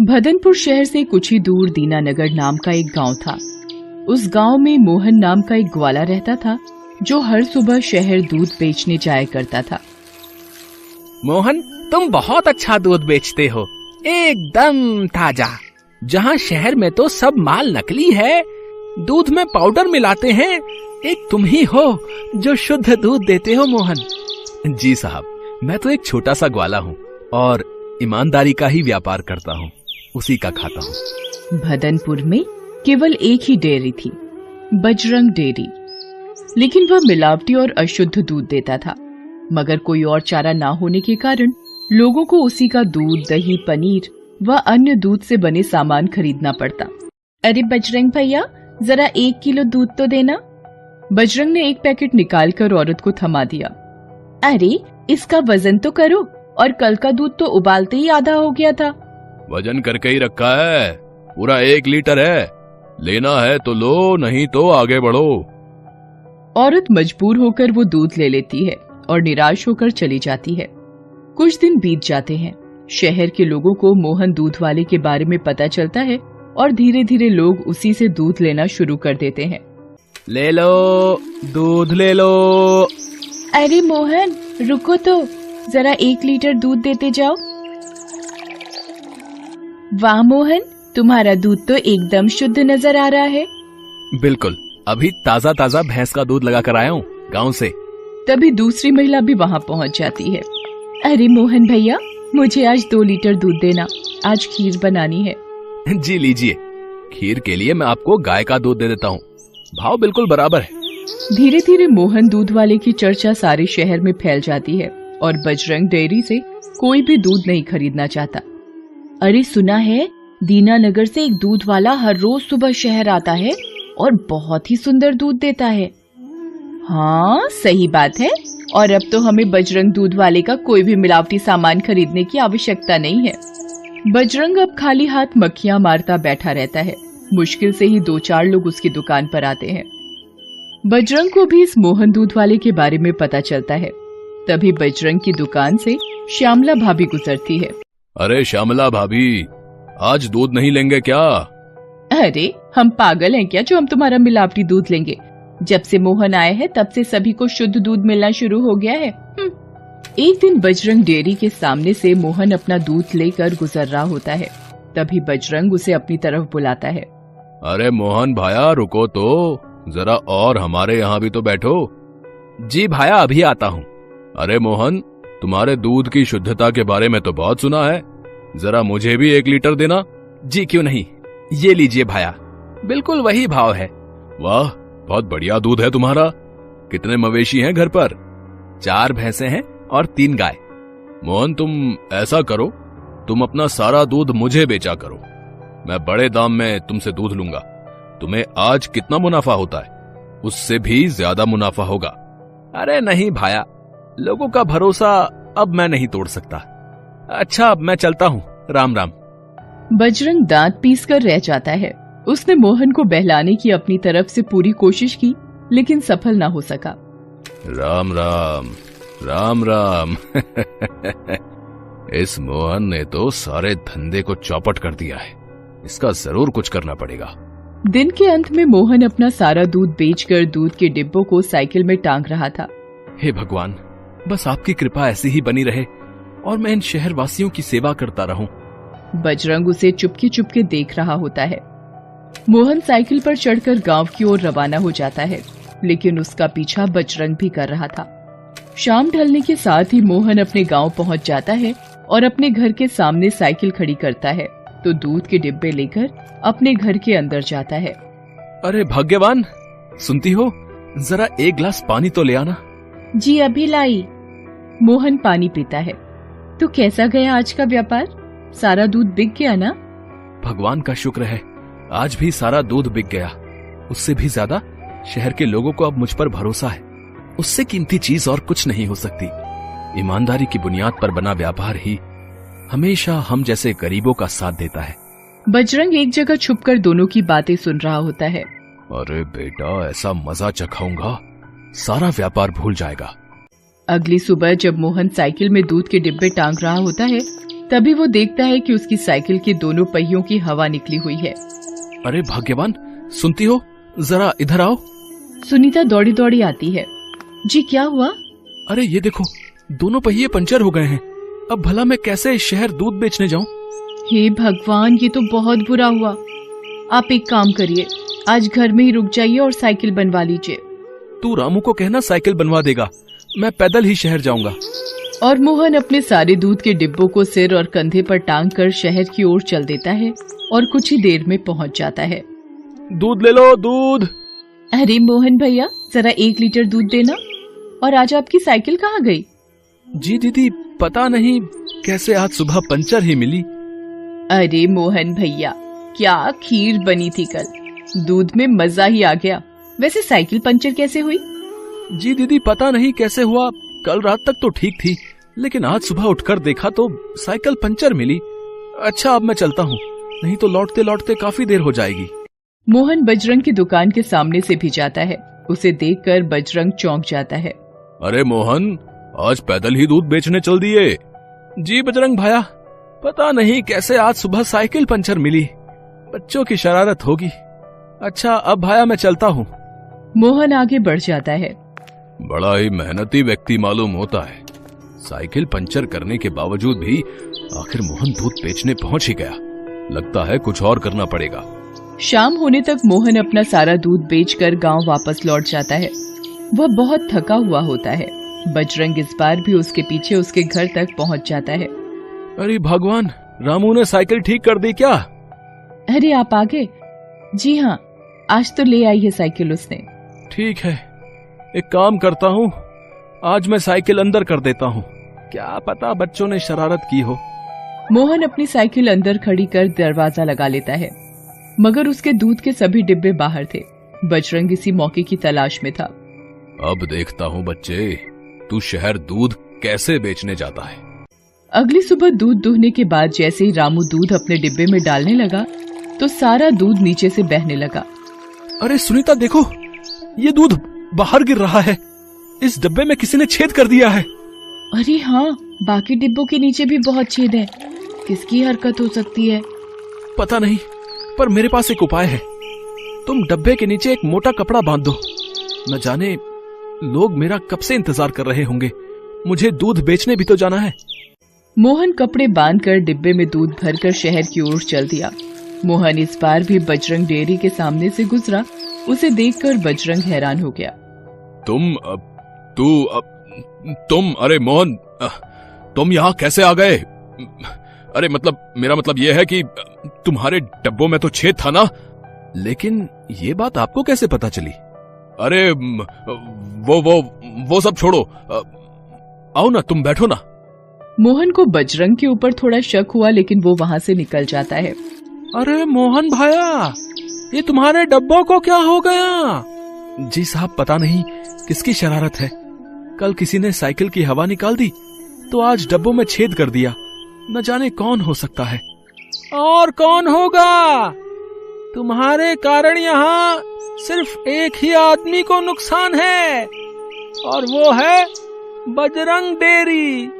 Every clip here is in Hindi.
भदनपुर शहर से कुछ ही दूर दीनानगर नाम का एक गांव था। उस गांव में मोहन नाम का एक ग्वाला रहता था जो हर सुबह शहर दूध बेचने जाया करता था। मोहन, तुम बहुत अच्छा दूध बेचते हो, एकदम ताजा। जहाँ शहर में तो सब माल नकली है, दूध में पाउडर मिलाते हैं, एक तुम ही हो जो शुद्ध दूध देते हो। मोहन जी साहब, मैं तो एक छोटा सा ग्वाला हूँ और ईमानदारी का ही व्यापार करता हूँ, उसी का खाता हूँ। भदनपुर में केवल एक ही डेयरी थी, बजरंग डेयरी, लेकिन वह मिलावटी और अशुद्ध दूध देता था। मगर कोई और चारा ना होने के कारण लोगों को उसी का दूध, दही, पनीर व अन्य दूध से बने सामान खरीदना पड़ता। अरे बजरंग भैया, जरा 1 किलो दूध तो देना। बजरंग ने एक पैकेट निकालकर औरत को थमा दिया। अरे इसका वजन तो करो, और कल का दूध तो उबालते ही आधा हो गया था। वजन करके ही रखा है, पूरा 1 लीटर है, लेना है तो लो, नहीं तो आगे बढ़ो। औरत मजबूर होकर वो दूध ले लेती है और निराश होकर चली जाती है। कुछ दिन बीत जाते हैं। शहर के लोगों को मोहन दूध वाले के बारे में पता चलता है और धीरे धीरे लोग उसी से दूध लेना शुरू कर देते हैं। ले लो, दूध ले लो। अरे मोहन, रुको तो, जरा 1 लीटर दूध देते जाओ। वाह मोहन, तुम्हारा दूध तो एकदम शुद्ध नजर आ रहा है। बिल्कुल, अभी ताजा ताजा भैंस का दूध लगा कर आया हूँ गाँव से। तभी दूसरी महिला भी वहाँ पहुँच जाती है। अरे मोहन भैया, मुझे आज 2 लीटर दूध देना, आज खीर बनानी है। जी लीजिए, खीर के लिए मैं आपको गाय का दूध दे देता हूँ, भाव बिल्कुल बराबर है। धीरे धीरे मोहन दूध वाले की चर्चा सारे शहर में फैल जाती है और बजरंग डेयरी से कोई भी दूध नहीं खरीदना चाहता। अरे सुना है, दीनानगर से एक दूध वाला हर रोज सुबह शहर आता है और बहुत ही सुंदर दूध देता है। हाँ सही बात है, और अब तो हमें बजरंग दूध वाले का कोई भी मिलावटी सामान खरीदने की आवश्यकता नहीं है। बजरंग अब खाली हाथ मक्खियां मारता बैठा रहता है। मुश्किल से ही 2-4 लोग उसकी दुकान पर आते हैं। बजरंग को भी इस मोहन दूध वाले के बारे में पता चलता है। तभी बजरंग की दुकान से श्यामला भाभी गुजरती है। अरे श्यामला भाभी, आज दूध नहीं लेंगे क्या? अरे हम पागल हैं क्या जो हम तुम्हारा मिलावटी दूध लेंगे? जब से मोहन आए हैं तब से सभी को शुद्ध दूध मिलना शुरू हो गया है। एक दिन बजरंग डेयरी के सामने से मोहन अपना दूध लेकर गुजर रहा होता है। तभी बजरंग उसे अपनी तरफ बुलाता है। अरे मोहन भाया, रुको तो, जरा और हमारे यहाँ भी तो बैठो। जी भाया, अभी आता हूँ। अरे मोहन, तुम्हारे दूध की शुद्धता के बारे में तो बहुत सुना है, जरा मुझे भी 1 लीटर देना। जी क्यों नहीं, ये लीजिए भाया, बिल्कुल वही भाव है। वाह, बहुत बढ़िया दूध है तुम्हारा। कितने मवेशी हैं घर पर? 4 भैंसे हैं और 3 गाय। मोहन, तुम ऐसा करो, तुम अपना सारा दूध मुझे बेचा करो, मैं बड़े दाम में तुमसे दूध लूंगा। तुम्हें आज कितना मुनाफा होता है, उससे भी ज्यादा मुनाफा होगा। अरे नहीं भाया, लोगों का भरोसा अब मैं नहीं तोड़ सकता। अच्छा, अब मैं चलता हूँ, राम राम। बजरंग दांत पीस कर रह जाता है। उसने मोहन को बहलाने की अपनी तरफ से पूरी कोशिश की, लेकिन सफल ना हो सका। राम राम, राम राम। इस मोहन ने तो सारे धंधे को चौपट कर दिया है, इसका जरूर कुछ करना पड़ेगा। दिन के अंत में मोहन अपना सारा दूध बेचकर दूध के डिब्बों को साइकिल में टांग रहा था। हे भगवान, बस आपकी कृपा ऐसी ही बनी रहे और मैं इन शहर वासियों की सेवा करता रहूं। बजरंग उसे चुपके चुपके देख रहा होता है। मोहन साइकिल पर चढ़कर गांव की ओर रवाना हो जाता है, लेकिन उसका पीछा बजरंग भी कर रहा था। शाम ढलने के साथ ही मोहन अपने गांव पहुंच जाता है और अपने घर के सामने साइकिल खड़ी करता है तो दूध के डिब्बे लेकर अपने घर के अंदर जाता है। अरे भाग्यवान, सुनती हो, जरा 1 गिलास पानी तो ले आना। जी अभी लाई। मोहन पानी पीता है। तो कैसा गया आज का व्यापार? सारा दूध बिक गया ना? भगवान का शुक्र है, आज भी सारा दूध बिक गया। उससे भी ज्यादा शहर के लोगों को अब मुझ पर भरोसा है। उससे कीमती चीज और कुछ नहीं हो सकती। ईमानदारी की बुनियाद पर बना व्यापार ही हमेशा हम जैसे गरीबों का साथ देता है। बजरंग एक जगह छुपकर दोनों की बातें सुन रहा होता है। अरे बेटा, ऐसा मजा चखाऊंगा, सारा व्यापार भूल जाएगा। अगली सुबह जब मोहन साइकिल में दूध के डिब्बे टांग रहा होता है, तभी वो देखता है कि उसकी साइकिल के दोनों पहियों की हवा निकली हुई है। अरे भाग्यवान, सुनती हो, जरा इधर आओ। सुनीता दौड़ी दौड़ी आती है। जी क्या हुआ? अरे ये देखो, दोनों पहिए पंचर हो गए हैं। अब भला मैं कैसे शहर दूध बेचने जाऊं? हे भगवान, ये तो बहुत बुरा हुआ। आप एक काम करिए, आज घर में ही रुक जाइए और साइकिल बनवा लीजिए। तू रामू को कहना साइकिल बनवा देगा, मैं पैदल ही शहर जाऊंगा। और मोहन अपने सारे दूध के डिब्बों को सिर और कंधे पर टांग कर शहर की ओर चल देता है और कुछ ही देर में पहुंच जाता है। दूध ले लो, दूध। अरे मोहन भैया, जरा 1 लीटर दूध देना। और आज आपकी साइकिल कहाँ गई? जी दीदी, पता नहीं कैसे आज सुबह पंचर ही मिली। अरे मोहन भैया, क्या खीर बनी थी कल, दूध में मजा ही आ गया। वैसे साइकिल पंचर कैसे हुई? जी दीदी, पता नहीं कैसे हुआ, कल रात तक तो ठीक थी, लेकिन आज सुबह उठकर देखा तो साइकिल पंचर मिली। अच्छा, अब मैं चलता हूँ, नहीं तो लौटते लौटते काफी देर हो जाएगी। मोहन बजरंग की दुकान के सामने से भी जाता है। उसे देखकर बजरंग चौंक जाता है। अरे मोहन, आज पैदल ही दूध बेचने चल दिए? जी बजरंग भाया, पता नहीं कैसे आज सुबह साइकिल पंचर मिली, बच्चों की शरारत होगी। अच्छा, अब भाया मैं चलता हूँ। मोहन आगे बढ़ जाता है। बड़ा ही मेहनती व्यक्ति मालूम होता है। साइकिल पंचर करने के बावजूद भी आखिर मोहन दूध बेचने पहुंच ही गया। लगता है कुछ और करना पड़ेगा। शाम होने तक मोहन अपना सारा दूध बेचकर गांव वापस लौट जाता है। वह बहुत थका हुआ होता है। बजरंग इस बार भी उसके पीछे उसके घर तक पहुंच जाता है। अरे भगवान, रामू ने साइकिल ठीक कर दी क्या? अरे आप आ गए? जी हाँ, आज तो ले आई है साइकिल उसने। ठीक है, एक काम करता हूँ, आज मैं साइकिल अंदर कर देता हूँ, क्या पता बच्चों ने शरारत की हो। मोहन अपनी साइकिल अंदर खड़ी कर दरवाजा लगा लेता है, मगर उसके दूध के सभी डिब्बे बाहर थे। बजरंग इसी मौके की तलाश में था। अब देखता हूँ बच्चे, तू शहर दूध कैसे बेचने जाता है। अगली सुबह दूध दुहने के बाद जैसे ही रामू दूध अपने डिब्बे में डालने लगा तो सारा दूध नीचे से बहने लगा। अरे सुनीता देखो, ये दूध बाहर गिर रहा है। इस डब्बे में किसी ने छेद कर दिया है। अरे हाँ, बाकी डिब्बों के नीचे भी बहुत छेद है। किसकी हरकत हो सकती है? पता नहीं, पर मेरे पास एक उपाय है। तुम डब्बे के नीचे एक मोटा कपड़ा बांध दो। न जाने लोग मेरा कब से इंतजार कर रहे होंगे। मुझे दूध बेचने भी तो जाना है। मोहन कपड़े बांधकर डिब्बे में दूध भरकर शहर की ओर चल दिया। मोहन इस बार भी बजरंग डेयरी के सामने से गुजरा। उसे देखकर बजरंग हैरान हो गया। तुम अरे मोहन, तुम यहाँ कैसे आ गए? अरे मेरा मतलब यह है कि तुम्हारे डब्बों में तो छेद था ना। लेकिन ये बात आपको कैसे पता चली? अरे वो सब छोड़ो, आओ ना, तुम बैठो ना। मोहन को बजरंग के ऊपर थोड़ा शक हुआ, लेकिन वो वहाँ से निकल जाता है। अरे मोहन भाया, ये तुम्हारे डब्बों को क्या हो गया? जी साहब, पता नहीं किसकी शरारत है। कल किसी ने साइकिल की हवा निकाल दी तो आज डब्बों में छेद कर दिया। न जाने कौन हो सकता है। और कौन होगा? तुम्हारे कारण यहाँ सिर्फ एक ही आदमी को नुकसान है, और वो है बजरंग डेयरी।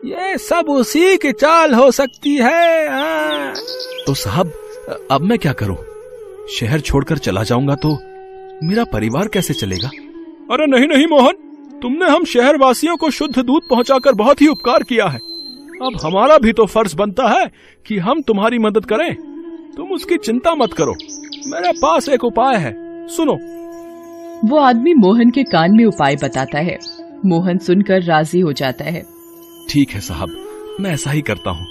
ये सब उसी की चाल हो सकती है। तो साहब, अब मैं क्या करूं? शहर छोड़कर चला जाऊंगा तो मेरा परिवार कैसे चलेगा? अरे नहीं मोहन, तुमने हम शहर वासियों को शुद्ध दूध पहुंचाकर बहुत ही उपकार किया है। अब हमारा भी तो फर्ज बनता है कि हम तुम्हारी मदद करें। तुम उसकी चिंता मत करो, मेरे पास एक उपाय है, सुनो। वो आदमी मोहन के कान में उपाय बताता है। मोहन सुनकर राजी हो जाता है। ठीक है साहब, मैं ऐसा ही करता हूँ।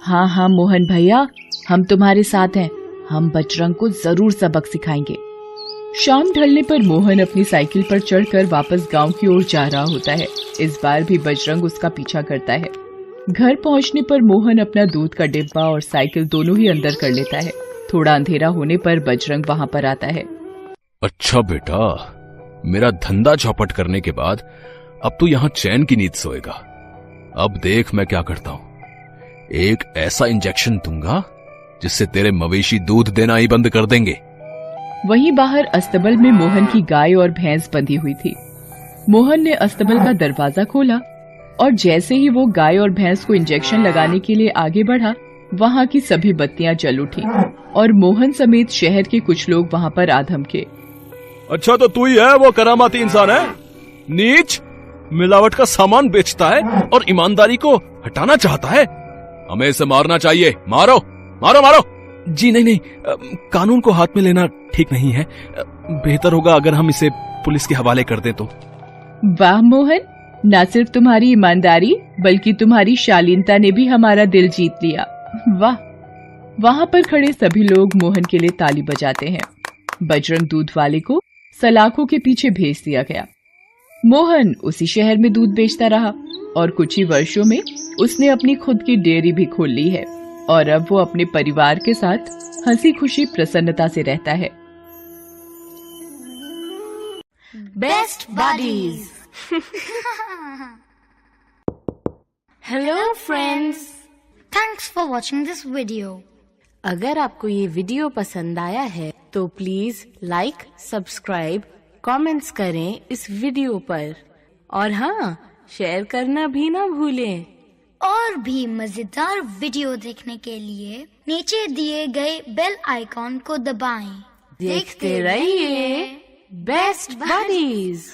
हाँ मोहन भैया, हम तुम्हारे साथ हैं। हम बजरंग को जरूर सबक सिखाएंगे। शाम ढलने पर मोहन अपनी साइकिल पर चढ़कर वापस गांव की ओर जा रहा होता है। इस बार भी बजरंग उसका पीछा करता है। घर पहुंचने पर मोहन अपना दूध का डिब्बा और साइकिल दोनों ही अंदर कर लेता है। थोड़ा अंधेरा होने पर बजरंग वहां पर आता है। अच्छा बेटा, मेरा धंधा चौपट करने के बाद अब तू यहाँ चैन की नींद सोएगा। अब देख मैं क्या करता हूँ। एक ऐसा इंजेक्शन दूंगा जिससे तेरे मवेशी दूध देना ही बंद कर देंगे। वहीं बाहर अस्तबल में मोहन की गाय और भैंस बंधी हुई थी। मोहन ने अस्तबल का दरवाजा खोला और जैसे ही वो गाय और भैंस को इंजेक्शन लगाने के लिए आगे बढ़ा, वहाँ की सभी बत्तियां जल उठी और मोहन समेत शहर के कुछ लोग वहाँ पर आ धमके। अच्छा, तो तू ही है वो करामाती इंसान है? नीच, मिलावट का सामान बेचता है और ईमानदारी को हटाना चाहता है। हमें इसे मारना चाहिए। मारो मारो मारो। जी नहीं, कानून को हाथ में लेना ठीक नहीं है। बेहतर होगा अगर हम इसे पुलिस के हवाले कर दें तो। वाह मोहन, न सिर्फ तुम्हारी ईमानदारी बल्कि तुम्हारी शालीनता ने भी हमारा दिल जीत लिया। वाह। वहाँ पर खड़े सभी लोग मोहन के लिए ताली बजाते हैं। बजरंग दूध वाले को सलाखों के पीछे भेज दिया गया। मोहन उसी शहर में दूध बेचता रहा और कुछ ही वर्षों में उसने अपनी खुद की डेयरी भी खोल ली है और अब वो अपने परिवार के साथ हंसी खुशी प्रसन्नता से रहता है। Best buddies. Hello friends, thanks for watching this video. अगर आपको ये वीडियो पसंद आया है तो प्लीज लाइक, सब्सक्राइब, कमेंट्स करें इस वीडियो पर और हाँ, शेयर करना भी ना भूलें। और भी मजेदार वीडियो देखने के लिए नीचे दिए गए बेल आइकॉन को दबाएं। देखते रहिए बेस्ट बडीज।